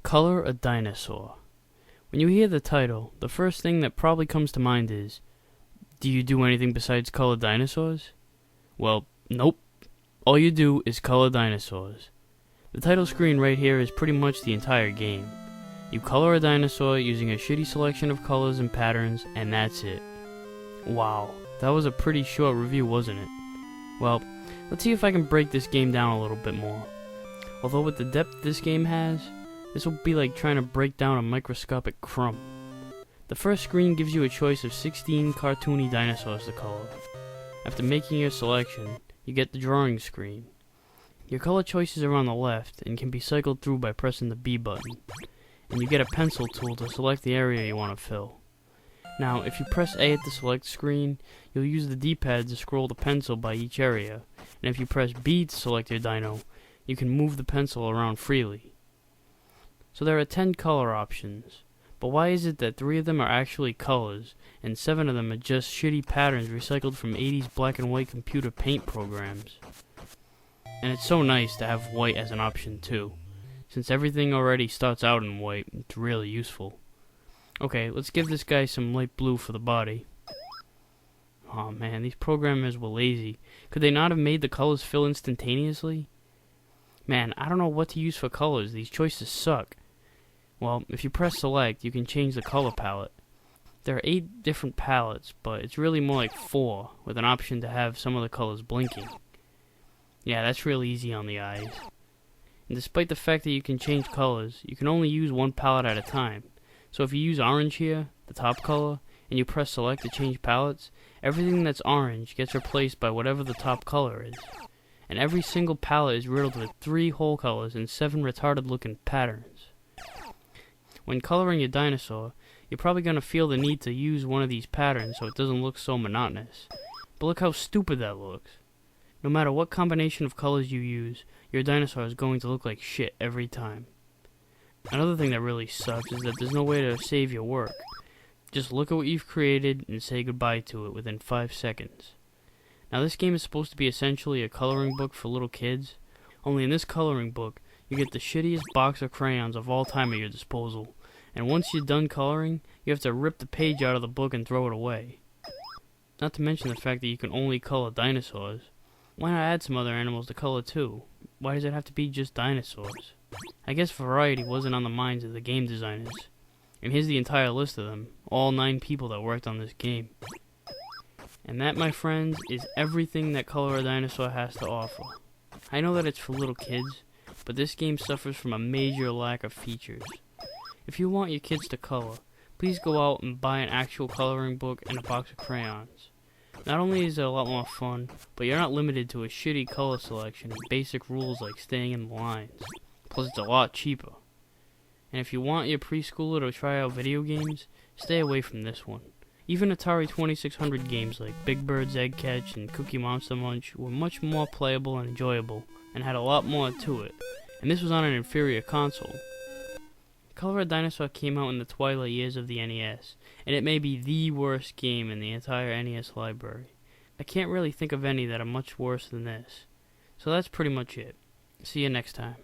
Color a dinosaur. When you hear the title, the first thing that probably comes to mind is, do you do anything besides color dinosaurs? Well, nope. All you do is color dinosaurs. The title screen right here is pretty much the entire game. You color a dinosaur using a shitty selection of colors and patterns, and that's it. Wow, that was a pretty short review, wasn't it? Well, let's see if I can break this game down a little bit more. Although with the depth this game has, this will be like trying to break down a microscopic crumb. The first screen gives you a choice of 16 cartoony dinosaurs to color. After making your selection, you get the drawing screen. Your color choices are on the left and can be cycled through by pressing the B button. And you get a pencil tool to select the area you want to fill. Now, if you press A at the select screen, you'll use the D-pad to scroll the pencil by each area. And if you press B to select your dino, you can move the pencil around freely. So there are 10 color options. But why is it that 3 of them are actually colors, and 7 of them are just shitty patterns recycled from 80s black and white computer paint programs? And it's so nice to have white as an option too. Since everything already starts out in white, it's really useful. Okay, let's give this guy some light blue for the body. Oh man, these programmers were lazy. Could they not have made the colors fill instantaneously? Man, I don't know what to use for colors. These choices suck. Well, if you press select, you can change the color palette. There are 8 different palettes, but it's really more like 4, with an option to have some of the colors blinking. Yeah, that's real easy on the eyes. And despite the fact that you can change colors, you can only use one palette at a time. So if you use orange here, the top color, and you press select to change palettes, everything that's orange gets replaced by whatever the top color is. And every single palette is riddled with 3 whole colors and 7 retarded looking patterns. When coloring your dinosaur, you're probably going to feel the need to use one of these patterns so it doesn't look so monotonous. But look how stupid that looks. No matter what combination of colors you use, your dinosaur is going to look like shit every time. Another thing that really sucks is that there's no way to save your work. Just look at what you've created and say goodbye to it within 5 seconds. Now this game is supposed to be essentially a coloring book for little kids, only in this coloring book, you get the shittiest box of crayons of all time at your disposal, and once you're done coloring, you have to rip the page out of the book and throw it away. Not to mention the fact that you can only color dinosaurs. Why not add some other animals to color too? Why does it have to be just dinosaurs? I guess variety wasn't on the minds of the game designers. And here's the entire list of them, all 9 people that worked on this game. And that, my friends, is everything that Color a Dinosaur has to offer. I know that it's for little kids, but this game suffers from a major lack of features. If you want your kids to color, please go out and buy an actual coloring book and a box of crayons. Not only is it a lot more fun, but you're not limited to a shitty color selection and basic rules like staying in the lines. Plus it's a lot cheaper. And if you want your preschooler to try out video games, stay away from this one. Even Atari 2600 games like Big Bird's Egg Catch and Cookie Monster Munch were much more playable and enjoyable, and had a lot more to it. And this was on an inferior console. Color a Dinosaur came out in the twilight years of the NES, and it may be the worst game in the entire NES library. I can't really think of any that are much worse than this. So that's pretty much it. See you next time.